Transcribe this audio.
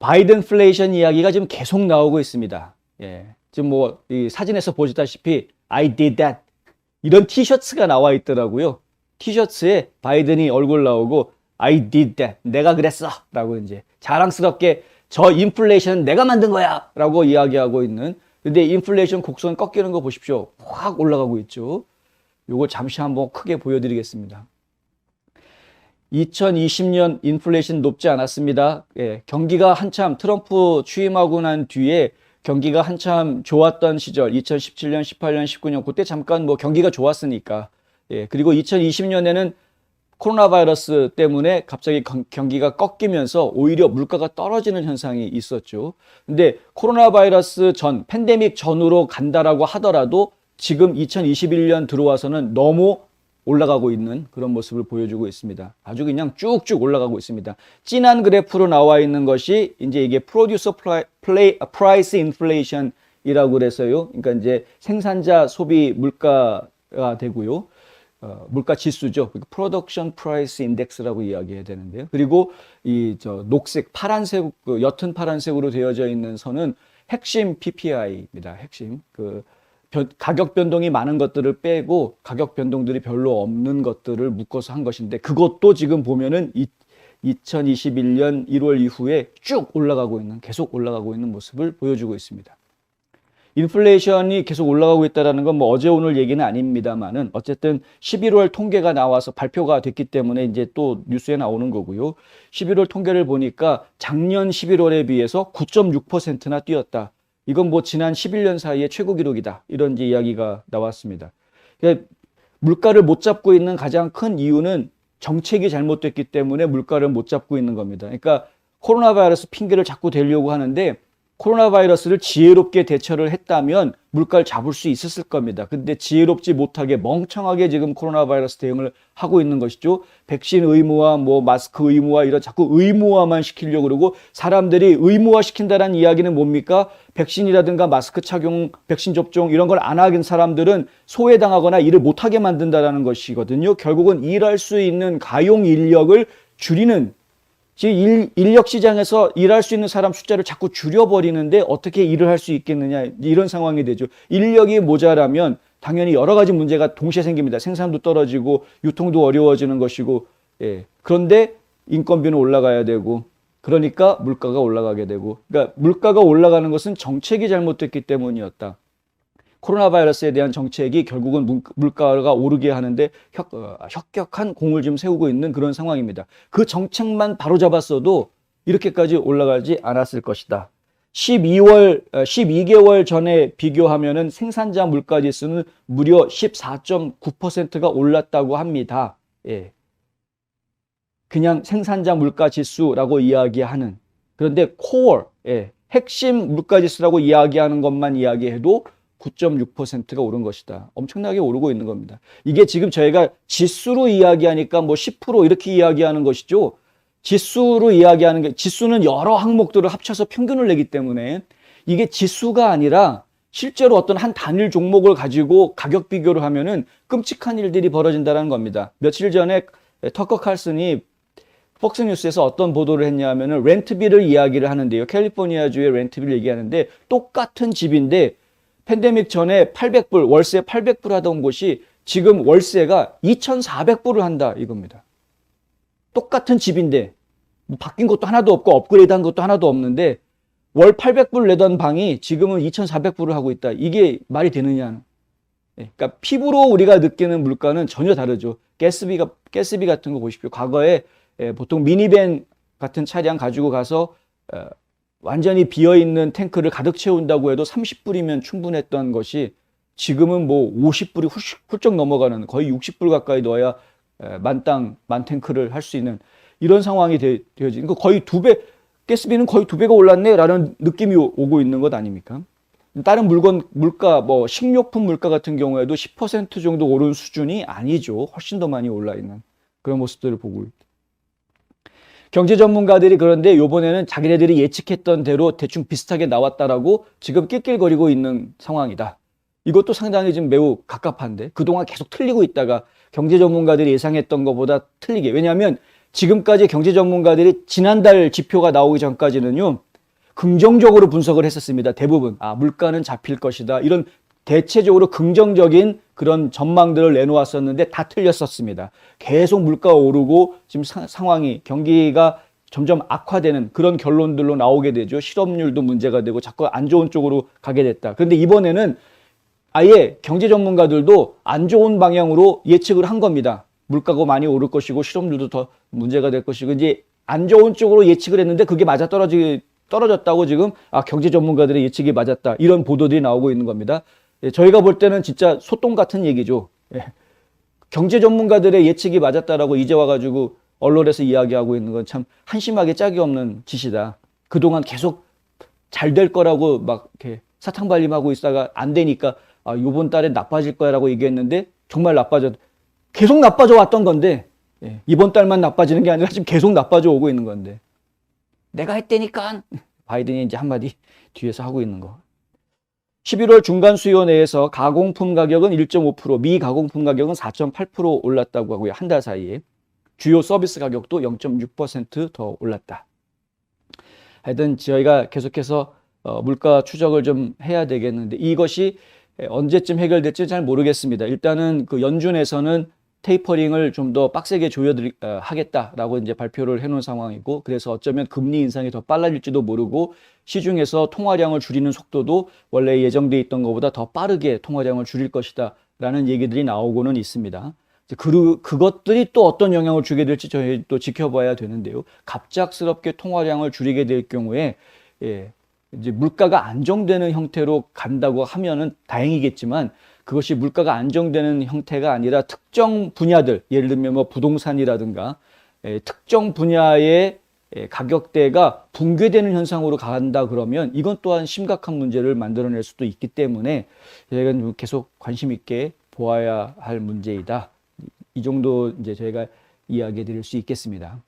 바이든플레이션 이야기가 지금 계속 나오고 있습니다. 예. 지금 뭐 이 사진에서 보시다시피 I did that 이런 티셔츠가 나와 있더라고요. 티셔츠에 바이든이 얼굴 나오고 I did that 내가 그랬어 라고 이제 자랑스럽게 저 인플레이션은 내가 만든 거야 라고 이야기하고 있는. 근데 인플레이션 곡선 꺾이는 거 보십시오. 확 올라가고 있죠. 요거 잠시 한번 크게 보여드리겠습니다. 2020년 인플레이션 높지 않았습니다. 예, 경기가 한참 트럼프 취임하고 난 뒤에 경기가 한참 좋았던 시절 2017년, 18년, 19년 그때 잠깐 뭐 경기가 좋았으니까. 예, 그리고 2020년에는 코로나 바이러스 때문에 갑자기 경기가 꺾이면서 오히려 물가가 떨어지는 현상이 있었죠. 근데 코로나 바이러스 전, 팬데믹 전으로 간다라고 하더라도 지금 2021년 들어와서는 너무 올라가고 있는 그런 모습을 보여주고 있습니다. 아주 그냥 쭉쭉 올라가고 있습니다. 진한 그래프로 나와 있는 것이 이제 이게 프로듀서 프라이스 인플레이션이라고 그래서요. 그러니까 이제 생산자 소비 물가가 되고요. 물가 지수죠. 프로덕션 프라이스 인덱스라고 이야기해야 되는데요. 그리고 이 녹색 파란색 옅은 파란색으로 되어져 있는 선은 핵심 PPI입니다. 핵심 가격 변동이 많은 것들을 빼고 가격 변동들이 별로 없는 것들을 묶어서 한 것인데 그것도 지금 보면은 2021년 1월 이후에 쭉 올라가고 있는 계속 올라가고 있는 모습을 보여주고 있습니다. 인플레이션이 계속 올라가고 있다는 건 뭐 어제 오늘 얘기는 아닙니다만은 어쨌든 11월 통계가 나와서 발표가 됐기 때문에 이제 또 뉴스에 나오는 거고요. 11월 통계를 보니까 작년 11월에 비해서 9.6%나 뛰었다. 이건 뭐 지난 11년 사이에 최고 기록이다. 이런 이제 이야기가 나왔습니다. 그러니까 물가를 못 잡고 있는 가장 큰 이유는 정책이 잘못됐기 때문에 물가를 못 잡고 있는 겁니다. 그러니까 코로나 바이러스 핑계를 자꾸 대려고 하는데 코로나 바이러스를 지혜롭게 대처를 했다면 물가를 잡을 수 있었을 겁니다. 근데 지혜롭지 못하게 멍청하게 지금 코로나 바이러스 대응을 하고 있는 것이죠. 백신 의무화, 뭐 마스크 의무화 이런 자꾸 의무화만 시키려고 그러고 사람들이 의무화 시킨다는 이야기는 뭡니까? 백신이라든가 마스크 착용, 백신 접종 이런 걸 안 하긴 사람들은 소외당하거나 일을 못하게 만든다는 것이거든요. 결국은 일할 수 있는 가용 인력을 줄이는 지금 인력 시장에서 일할 수 있는 사람 숫자를 자꾸 줄여버리는데 어떻게 일을 할 수 있겠느냐 이런 상황이 되죠. 인력이 모자라면 당연히 여러 가지 문제가 동시에 생깁니다. 생산도 떨어지고 유통도 어려워지는 것이고 예. 그런데 인건비는 올라가야 되고 그러니까 물가가 올라가게 되고 그러니까 물가가 올라가는 것은 정책이 잘못됐기 때문이었다. 코로나 바이러스에 대한 정책이 결국은 물가가 오르게 하는데 혁격한 공을 좀 세우고 있는 그런 상황입니다. 그 정책만 바로잡았어도 이렇게까지 올라가지 않았을 것이다. 12개월 전에 비교하면은 생산자 물가 지수는 무려 14.9%가 올랐다고 합니다. 예. 그냥 생산자 물가 지수라고 이야기하는 그런데 코어, 예. 핵심 물가 지수라고 이야기하는 것만 이야기해도 9.6%가 오른 것이다. 엄청나게 오르고 있는 겁니다. 이게 지금 저희가 지수로 이야기하니까 뭐 10% 이렇게 이야기하는 것이죠. 지수로 이야기하는 게 지수는 여러 항목들을 합쳐서 평균을 내기 때문에 이게 지수가 아니라 실제로 어떤 한 단일 종목을 가지고 가격 비교를 하면은 끔찍한 일들이 벌어진다는 겁니다. 며칠 전에 터커 칼슨이 폭스뉴스에서 어떤 보도를 했냐면은 렌트비를 이야기를 하는데요. 캘리포니아주의 렌트비를 얘기하는데 똑같은 집인데 팬데믹 전에 800불, 월세 800불 하던 곳이 지금 월세가 2,400불을 한다 이겁니다. 똑같은 집인데 뭐 바뀐 것도 하나도 없고 업그레이드한 것도 하나도 없는데 월 800불 내던 방이 지금은 2,400불을 하고 있다. 이게 말이 되느냐. 그러니까 피부로 우리가 느끼는 물가는 전혀 다르죠. 가스비 같은 거 보십시오. 과거에 보통 미니밴 같은 차량 가지고 가서 완전히 비어있는 탱크를 가득 채운다고 해도 30불이면 충분했던 것이 지금은 뭐 50불이 훌쩍 넘어가는 거의 60불 가까이 넣어야 만 탱크를 할 수 있는 이런 상황이 되어진 거 거의 가스비는 거의 2배가 올랐네 라는 느낌이 오고 있는 것 아닙니까? 다른 물가, 뭐 식료품 물가 같은 경우에도 10% 정도 오른 수준이 아니죠. 훨씬 더 많이 올라 있는 그런 모습들을 보고 있다. 경제 전문가들이 그런데 이번에는 자기네들이 예측했던 대로 대충 비슷하게 나왔다라고 지금 낄낄거리고 있는 상황이다. 이것도 상당히 지금 매우 갑갑한데 그동안 계속 틀리고 있다가 경제 전문가들이 예상했던 것보다 틀리게. 왜냐하면 지금까지 경제 전문가들이 지난달 지표가 나오기 전까지는요. 긍정적으로 분석을 했었습니다. 대부분. 물가는 잡힐 것이다. 이런 대체적으로 긍정적인 그런 전망들을 내놓았었는데 다 틀렸었습니다. 계속 물가가 오르고 지금 상황이 경기가 점점 악화되는 그런 결론들로 나오게 되죠. 실업률도 문제가 되고 자꾸 안 좋은 쪽으로 가게 됐다. 그런데 이번에는 아예 경제 전문가들도 안 좋은 방향으로 예측을 한 겁니다. 물가가 많이 오를 것이고 실업률도 더 문제가 될 것이고 이제 안 좋은 쪽으로 예측을 했는데 그게 맞아 떨어졌다고 지금 경제 전문가들의 예측이 맞았다. 이런 보도들이 나오고 있는 겁니다. 저희가 볼 때는 진짜 소똥 같은 얘기죠. 경제 전문가들의 예측이 맞았다라고 이제 와가지고 언론에서 이야기하고 있는 건 참 한심하게 짝이 없는 짓이다. 그동안 계속 잘 될 거라고 막 이렇게 사탕발림하고 있다가 안 되니까 요번 달에 나빠질 거야라고 얘기했는데 정말 계속 나빠져 왔던 건데 이번 달만 나빠지는 게 아니라 지금 계속 나빠져 오고 있는 건데 내가 했다니까 바이든이 이제 한마디 뒤에서 하고 있는 거. 11월 중간 수요 내에서 가공품 가격은 1.5%, 미가공품 가격은 4.8% 올랐다고 하고요. 한 달 사이에. 주요 서비스 가격도 0.6% 올랐다. 하여튼 저희가 계속해서 물가 추적을 좀 해야 되겠는데 이것이 언제쯤 해결될지 잘 모르겠습니다. 일단은 그 연준에서는 테이퍼링을 좀 더 빡세게 하겠다라고 이제 발표를 해놓은 상황이고, 그래서 어쩌면 금리 인상이 더 빨라질지도 모르고 시중에서 통화량을 줄이는 속도도 원래 예정돼 있던 것보다 더 빠르게 통화량을 줄일 것이다라는 얘기들이 나오고는 있습니다. 그것들이 또 어떤 영향을 주게 될지 저희 또 지켜봐야 되는데요. 갑작스럽게 통화량을 줄이게 될 경우에 이제 물가가 안정되는 형태로 간다고 하면은 다행이겠지만 그것이 물가가 안정되는 형태가 아니라 특정 분야들, 예를 들면 뭐 부동산이라든가 특정 분야의 가격대가 붕괴되는 현상으로 간다 그러면 이건 또한 심각한 문제를 만들어낼 수도 있기 때문에 저희가 계속 관심 있게 보아야 할 문제이다. 이 정도 이제 저희가 이야기해 드릴 수 있겠습니다.